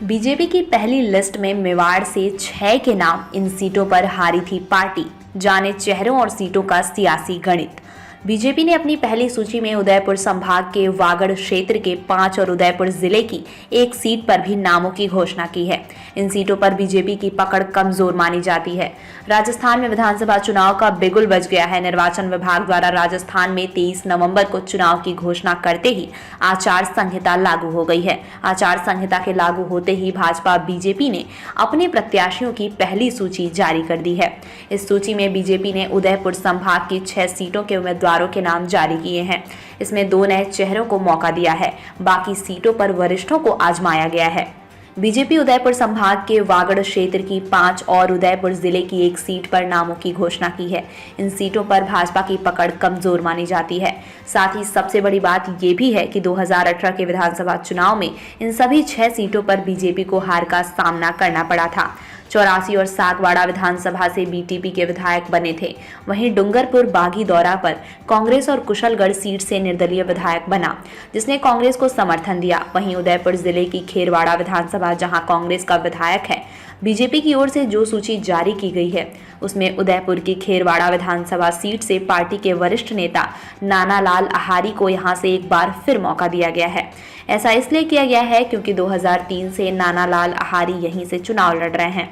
BJP की पहली list में मेवाड़ से 6 के नाम। इन सीटों पर हारी थी पार्टी। जाने चेहरों और सीटों का सियासी गणित। बीजेपी ने अपनी पहली सूची में उदयपुर संभाग के वागड़ क्षेत्र के 5 और उदयपुर जिले की 1 सीट पर भी नामों की घोषणा की है। इन सीटों पर बीजेपी की पकड़ कमजोर मानी जाती है। राजस्थान में विधानसभा चुनाव का बिगुल बज गया है। निर्वाचन विभाग द्वारा राजस्थान में 23 नवंबर को चुनाव की घोषणा करते ही आचार संहिता लागू हो गई है। आचार संहिता के लागू होते ही भाजपा बीजेपी ने अपने प्रत्याशियों की पहली सूची जारी कर दी है। इस सूची में बीजेपी ने उदयपुर संभाग की 6 सीटों के उम्मीदवारों के नाम जारी किए हैं। इसमें 2 नए चेहरों को मौका दिया है। बाकी सीटों पर वरिष्ठों को आजमाया गया है। बीजेपी उदयपुर संभाग के वागड़ क्षेत्र की 5 और उदयपुर जिले की 1 सीट पर नामों की घोषणा की है। इन सीटों पर भाजपा की पकड़ कमजोर मानी जाती है। साथ ही सबसे बड़ी बात ये भी है कि 2018 के विधानसभा चुनाव में इन सभी 6 सीटों पर बीजेपी को हार का सामना करना पड़ा था। 84 और सागवाड़ा विधानसभा से बीटीपी के विधायक बने थे। वहीं डूंगरपुर बागी दौरा पर कांग्रेस और कुशलगढ़ सीट से निर्दलीय विधायक बना, जिसने कांग्रेस को समर्थन दिया। वहीं उदयपुर जिले की खेरवाड़ा विधानसभा, जहां कांग्रेस का विधायक है, बीजेपी की ओर से जो सूची जारी की गई है उसमें उदयपुर की खेरवाड़ा विधानसभा सीट से पार्टी के वरिष्ठ नेता नानालाल आहारी को यहां से एक बार फिर मौका दिया गया है। ऐसा इसलिए किया गया है क्योंकि 2003 से नानालाल आहारी यहीं से चुनाव लड़ रहे हैं।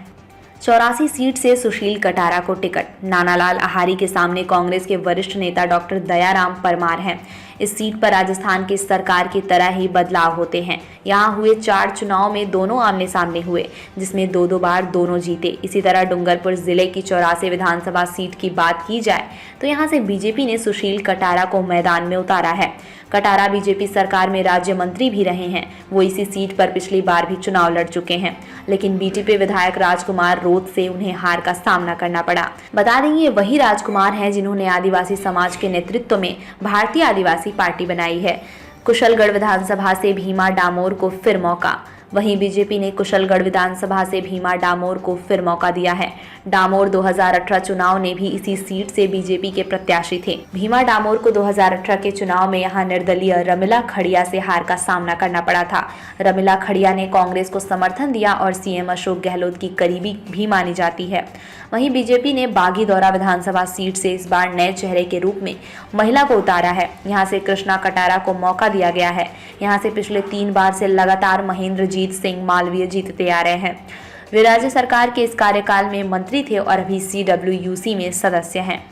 84 सीट से सुशील कटारा को टिकट। नानालाल आहारी के सामने कांग्रेस के वरिष्ठ नेता डॉक्टर दयाराम परमार हैं। इस सीट पर राजस्थान की सरकार की तरह ही बदलाव होते हैं। यहाँ हुए 4 चुनाव में दोनों आमने सामने हुए, जिसमें 2-2 बार दोनों जीते। इसी तरह डूंगरपुर जिले की 84 विधानसभा सीट की बात की जाए तो यहाँ से बीजेपी ने सुशील कटारा को मैदान में उतारा है। कटारा बीजेपी सरकार में राज्य मंत्री भी रहे हैं। वो इसी सीट पर पिछली बार भी चुनाव लड़ चुके हैं, लेकिन बीटीपी विधायक राजकुमार रोत से उन्हें हार का सामना करना पड़ा। बता दें, ये वही राजकुमार हैं जिन्होंने आदिवासी समाज के नेतृत्व में भारतीय आदिवासी पार्टी बनाई है। कुशलगढ़ विधानसभा से भीमा डामोर को फिर मौका। वहीं बीजेपी ने कुशलगढ़ विधानसभा से भीमा डामोर को फिर मौका दिया है। डामोर 2018 चुनाव ने भी इसी सीट से बीजेपी के प्रत्याशी थे। भीमा डामोर को 2018 के चुनाव में यहां निर्दलीय रमिला खड़िया से हार का सामना करना पड़ा था। रमिला खड़िया ने कांग्रेस को समर्थन दिया और सीएम अशोक गहलोत की करीबी भी मानी जाती है। वहीं बीजेपी ने बागी दौरा विधानसभा सीट से इस बार नए चेहरे के रूप में महिला को उतारा है। यहाँ से कृष्णा कटारा को मौका दिया गया है। यहाँ से पिछले 3 बार से लगातार महेंद्रजीत सिंह मालवीय जीतते आ रहे हैं। वे राज्य सरकार के इस कार्यकाल में मंत्री थे और अभी CWUC में सदस्य हैं।